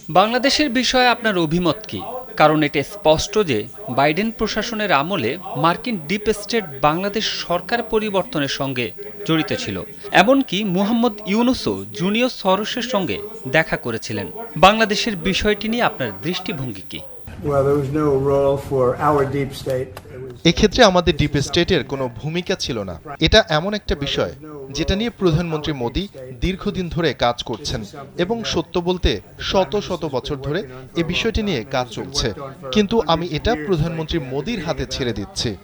বাংলাদেশের বিষয়ে আপনার অভিমত কি? কারণ এটা স্পষ্ট যে বাইডেন প্রশাসনের আমলে মার্কিন ডিপ স্টেট বাংলাদেশ সরকার পরিবর্তনের সঙ্গে জড়িত ছিল। এমনকি মুহাম্মদ ইউনুসও জুনিয়র সরোসের সঙ্গে দেখা করেছিলেন। বাংলাদেশের বিষয়টি নিয়ে আপনার দৃষ্টিভঙ্গি কি? এক্ষেত্রে আমাদের ডিপ স্টেটের কোনো ভূমিকা ছিল না। এটা এমন একটা বিষয় যেটা নিয়ে প্রধানমন্ত্রী মোদি দীর্ঘদিন ধরে কাজ করছেন এবং সত্য বলতে শত শত বছর ধরে এই বিষয়টি নিয়ে কাজ চলছে। কিন্তু আমি এটা প্রধানমন্ত্রী মোদির হাতে ছেড়ে দিচ্ছি।